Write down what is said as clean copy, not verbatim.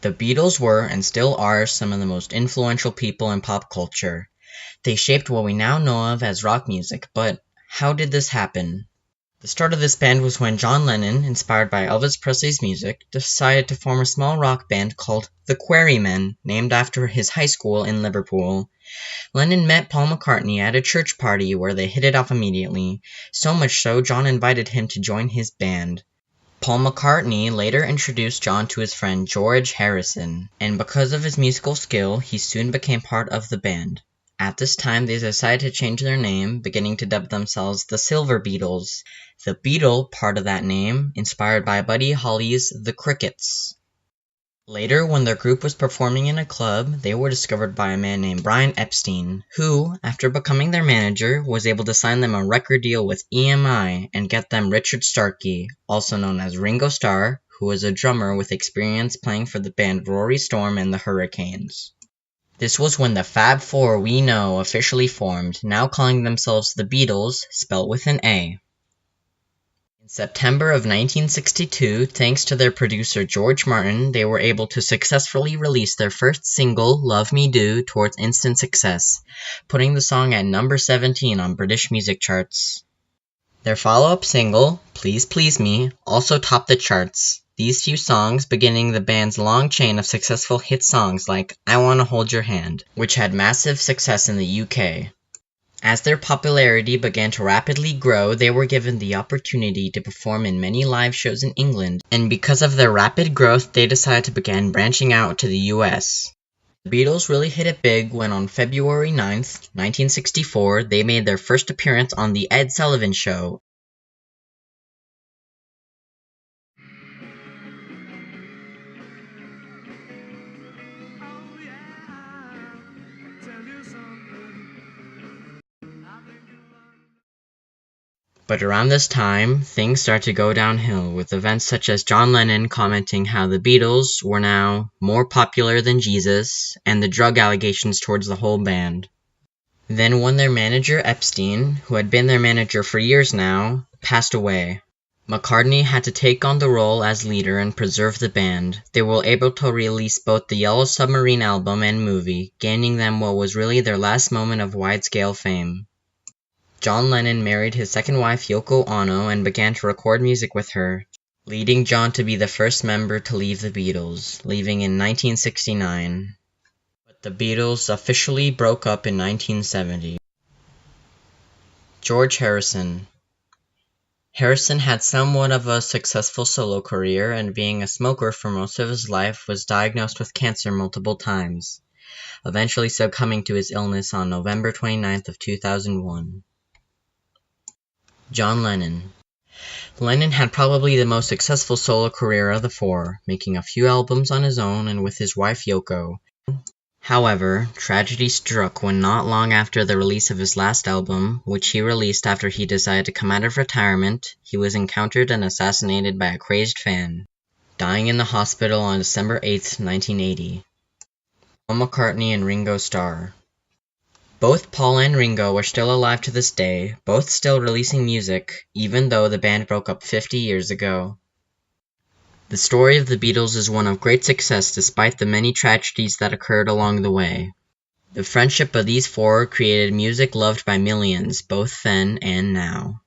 The Beatles were, and still are, some of the most influential people in pop culture. They shaped what we now know of as rock music, but how did this happen? The start of this band was when John Lennon, inspired by Elvis Presley's music, decided to form a small rock band called the Quarrymen, named after his high school in Liverpool. Lennon met Paul McCartney at a church party where they hit it off immediately, so much so John invited him to join his band. Paul McCartney later introduced John to his friend George Harrison, and because of his musical skill, he soon became part of the band. At this time, they decided to change their name, beginning to dub themselves the Silver Beatles. The Beatle part of that name, inspired by Buddy Holly's The Crickets. Later, when their group was performing in a club, they were discovered by a man named Brian Epstein, who, after becoming their manager, was able to sign them a record deal with EMI and get them Richard Starkey, also known as Ringo Starr, who was a drummer with experience playing for the band Rory Storm and the Hurricanes. This was when the Fab Four we know officially formed, now calling themselves the Beatles, spelt with an A. In September of 1962, thanks to their producer George Martin, they were able to successfully release their first single, Love Me Do, towards instant success, putting the song at number 17 on British music charts. Their follow-up single, Please Please Me, also topped the charts. These few songs beginning the band's long chain of successful hit songs like I Wanna Hold Your Hand, which had massive success in the UK. As their popularity began to rapidly grow, they were given the opportunity to perform in many live shows in England, and because of their rapid growth, they decided to begin branching out to the US. The Beatles really hit it big when on February 9th, 1964, they made their first appearance on The Ed Sullivan Show. But around this time, things start to go downhill, with events such as John Lennon commenting how the Beatles were now more popular than Jesus, and the drug allegations towards the whole band. Then when their manager Epstein, who had been their manager for years now, passed away, McCartney had to take on the role as leader and preserve the band. They were able to release both the Yellow Submarine album and movie, gaining them what was really their last moment of wide-scale fame. John Lennon married his second wife Yoko Ono and began to record music with her, leading John to be the first member to leave the Beatles, leaving in 1969. But the Beatles officially broke up in 1970. George Harrison. Harrison had somewhat of a successful solo career, and being a smoker for most of his life, was diagnosed with cancer multiple times, eventually succumbing to his illness on November 29th of 2001. John Lennon. Lennon had probably the most successful solo career of the four, making a few albums on his own and with his wife Yoko. However, tragedy struck when not long after the release of his last album, which he released after he decided to come out of retirement, he was encountered and assassinated by a crazed fan, dying in the hospital on December 8, 1980. Paul McCartney and Ringo Starr. Both Paul and Ringo are still alive to this day, both still releasing music, even though the band broke up 50 years ago. The story of the Beatles is one of great success despite the many tragedies that occurred along the way. The friendship of these four created music loved by millions, both then and now.